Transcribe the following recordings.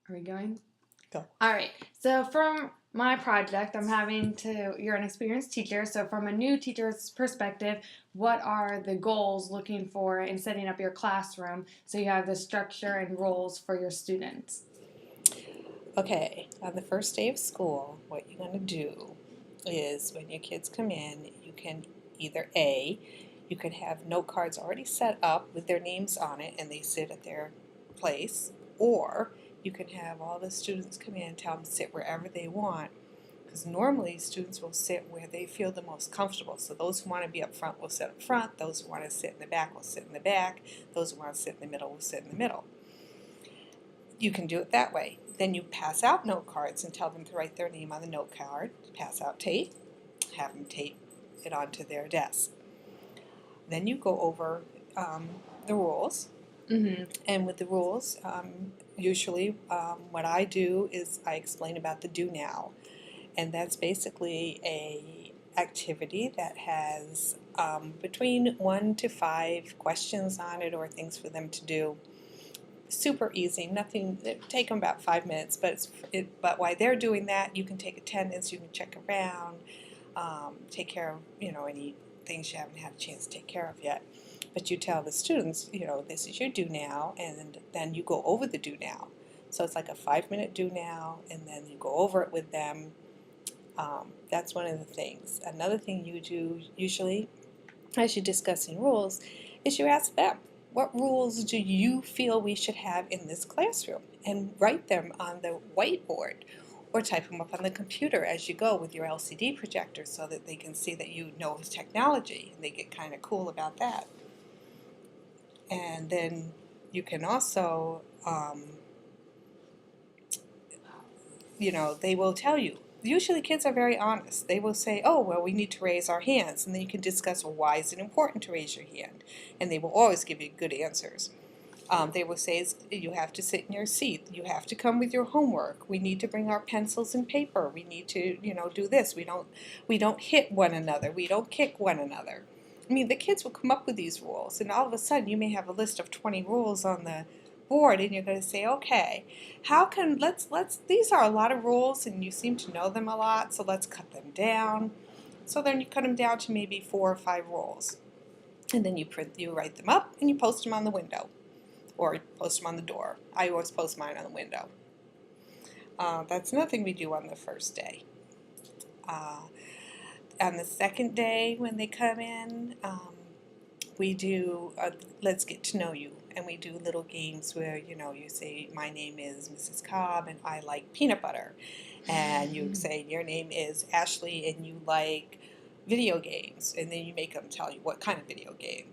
Are we going? Go. All right. So from my project, you're an experienced teacher. So from a new teacher's perspective, what are the goals looking for in setting up your classroom so you have the structure and roles for your students? Okay, on the first day of school, what you're going to do is when your kids come in, you can either A, you could have note cards already set up with their names on it and they sit at their place, or you can have all the students come in and tell them to sit wherever they want, because normally students will sit where they feel the most comfortable. So those who want to be up front will sit up front, those who want to sit in the back will sit in the back, those who want to sit in the middle will sit in the middle. You can do it that way. Then you pass out note cards and tell them to write their name on the note card, pass out tape, have them tape it onto their desk. Then you go over the rules, Mm-hmm. and with the rules, usually what I do is I explain about the do now, and that's basically a activity that has between 1 to 5 questions on it or things for them to do. Super easy, nothing, it take them about 5 minutes, but while they're doing that, you can take attendance, you can check around, take care of, any things you haven't had a chance to take care of yet. But you tell the students, this is your do now, and then you go over the do now. So it's like a 5-minute do now, and then you go over it with them. That's one of the things. Another thing you do usually, as you're discussing rules, is you ask them, what rules do you feel we should have in this classroom? And write them on the whiteboard or type them up on the computer as you go with your LCD projector so that they can see that you know technology, and they get kind of cool about that. And then you can also, they will tell you. Usually kids are very honest. They will say, oh, well, we need to raise our hands. And then you can discuss, well, why is it important to raise your hand? And they will always give you good answers. They will say, you have to sit in your seat. You have to come with your homework. We need to bring our pencils and paper. We need to, do this. We don't hit one another. We don't kick one another. I mean, the kids will come up with these rules, and all of a sudden you may have a list of 20 rules on the board, and you're going to say, okay, how can let's these are a lot of rules, and you seem to know them a lot, so let's cut them down. So then you cut them down to maybe 4 or 5 rules, and then you write them up and you post them on the window or post them on the door. I always post mine on the window. That's another thing we do on the first day. Uh, on the second day when they come in, we do let's get to know you, and we do little games where you say my name is Mrs. Cobb and I like peanut butter, and you say your name is Ashley and you like video games, and then you make them tell you what kind of video game.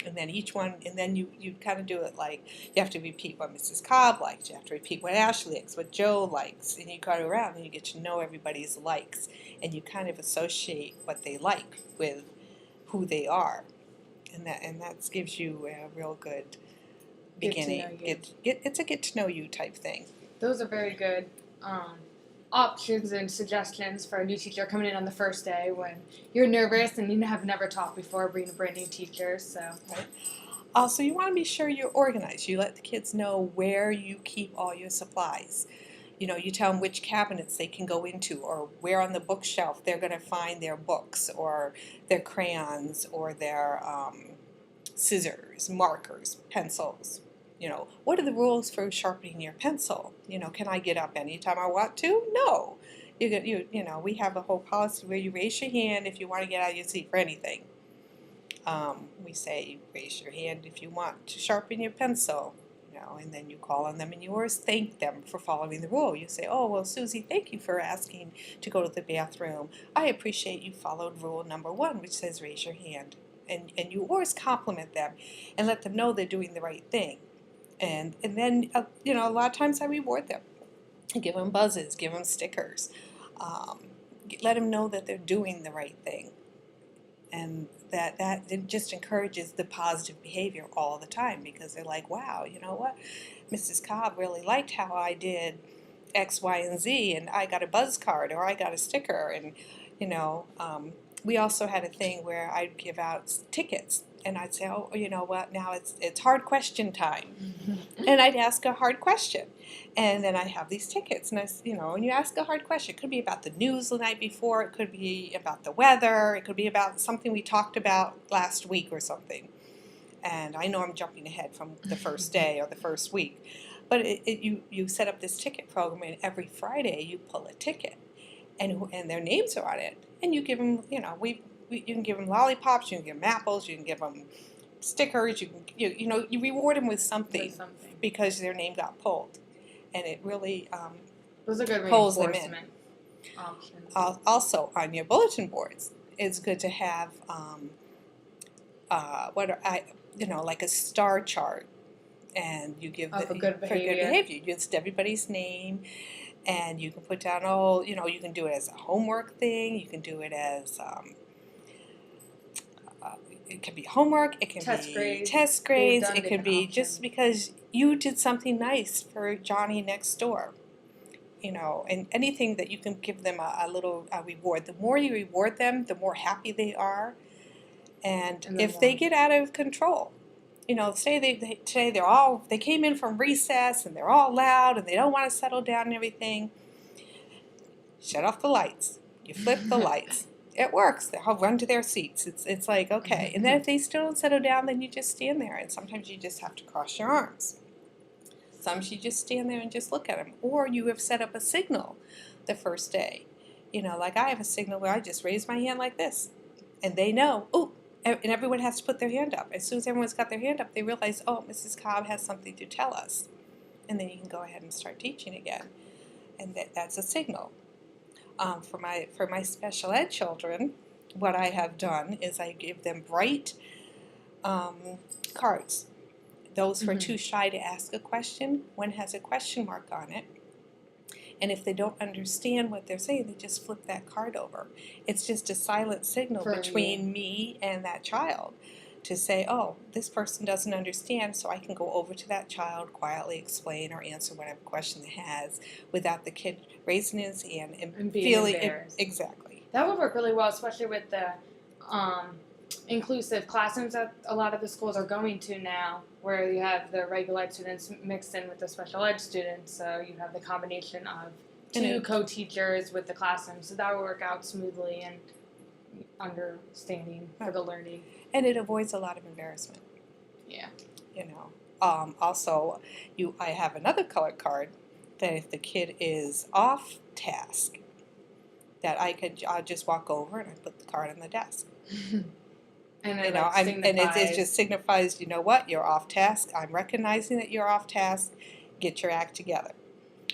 And then each one, and then you kind of do it like you have to repeat what Mrs. Cobb likes, you have to repeat what Ashley likes, what Joe likes, and you go around and you get to know everybody's likes, and you kind of associate what they like with who they are, and that gives you a real good Get to know beginning. you. It's a get to know you type thing. Those are very good options and suggestions for a new teacher coming in on the first day when you're nervous and you have never taught before, being a brand new teacher. So, Right. Also, you want to be sure you're organized. You let the kids know where you keep all your supplies. You tell them which cabinets they can go into, or where on the bookshelf they're going to find their books or their crayons or their scissors, markers, pencils. What are the rules for sharpening your pencil? Can I get up anytime I want to? No. We have a whole policy where you raise your hand if you want to get out of your seat for anything. We say raise your hand if you want to sharpen your pencil, and then you call on them and you always thank them for following the rule. You say, oh, well, Susie, thank you for asking to go to the bathroom. I appreciate you followed rule number 1, which says raise your hand. And you always compliment them and let them know they're doing the right thing. And then, a lot of times I reward them. Give them buzzes, give them stickers. Um, Let them know that they're doing the right thing, and that it just encourages the positive behavior all the time, because they're like, wow, you know what, Mrs. Cobb really liked how I did X, Y, and Z, and I got a buzz card or I got a sticker. And you know, we also had a thing where I'd give out tickets And I'd say, oh, you know what, now it's hard question time. And I'd ask a hard question. And then I have these tickets. And when you ask a hard question, it could be about the news the night before, it could be about the weather, it could be about something we talked about last week or something. And I know I'm jumping ahead from the first day or the first week. But you set up this ticket program, and every Friday you pull a ticket. And their names are on it. And you give them, you can give them lollipops, you can give them apples, you can give them stickers, you reward them with something, because their name got pulled, and it really those are good pulls them in. reinforcement options. Also, on your bulletin boards, it's good to have like a star chart, and you give For good behavior. You list everybody's name. And you can put down, you can do it as a homework thing. You can do it as, it can be homework. It can be test grades. It can be just because you did something nice for Johnny next door. And anything that you can give them a little reward. The more you reward them, the more happy they are. And if they get out of control, say today they came in from recess and they're all loud and they don't want to settle down and everything. Shut off the lights. You flip the lights. It works. They'll run to their seats. It's like, okay. And then if they still don't settle down, then you just stand there. And sometimes you just have to cross your arms. Sometimes you just stand there and just look at them. Or you have set up a signal the first day. Like I have a signal where I just raise my hand like this. And they know, oh, and everyone has to put their hand up. As soon as everyone's got their hand up, they realize, oh, Mrs. Cobb has something to tell us. And then you can go ahead and start teaching again. And that's a signal. For my special ed children, what I have done is I give them bright cards. Those who are too shy to ask a question, one has a question mark on it. And if they don't understand what they're saying, they just flip that card over. It's just a silent signal between me and that child to say, oh, this person doesn't understand, so I can go over to that child, quietly explain or answer whatever question they has without the kid raising his hand and feeling embarrassed. Exactly. That would work really well, especially with the inclusive classrooms that a lot of the schools are going to now, where you have the regular ed students mixed in with the special ed students, so you have the combination of two co-teachers with the classroom, so that would work out smoothly and understanding for the learning. And it avoids a lot of embarrassment. Yeah. Also, I have another colored card that if the kid is off task, that I'll just walk over and I put the card on the desk. And it just signifies, you know what, you're off task. I'm recognizing that you're off task. Get your act together,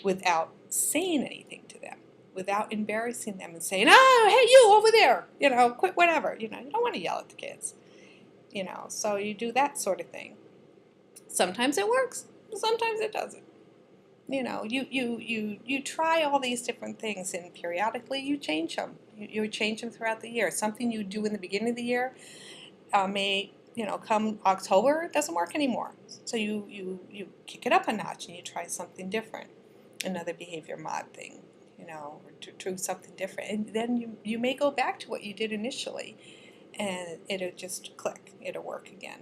without saying anything to them, without embarrassing them and saying, "Oh, hey, you over there, quit whatever." You don't want to yell at the kids, So you do that sort of thing. Sometimes it works, sometimes it doesn't. You try all these different things, and periodically you change them. You change them throughout the year. Something you do in the beginning of the year may, come October, it doesn't work anymore. So you kick it up a notch and you try something different, another behavior mod thing, or do something different. And then you may go back to what you did initially, and it'll just click. It'll work again.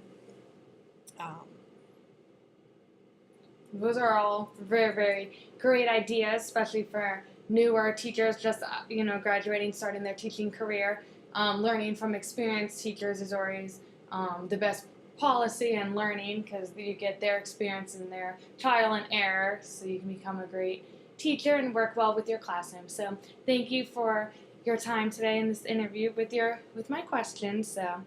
Those are all very, very great ideas, especially for newer teachers just, graduating, starting their teaching career. Learning from experienced teachers is always the best policy and learning, because you get their experience and their trial and error, so you can become a great teacher and work well with your classroom. So thank you for your time today in this interview with my questions. So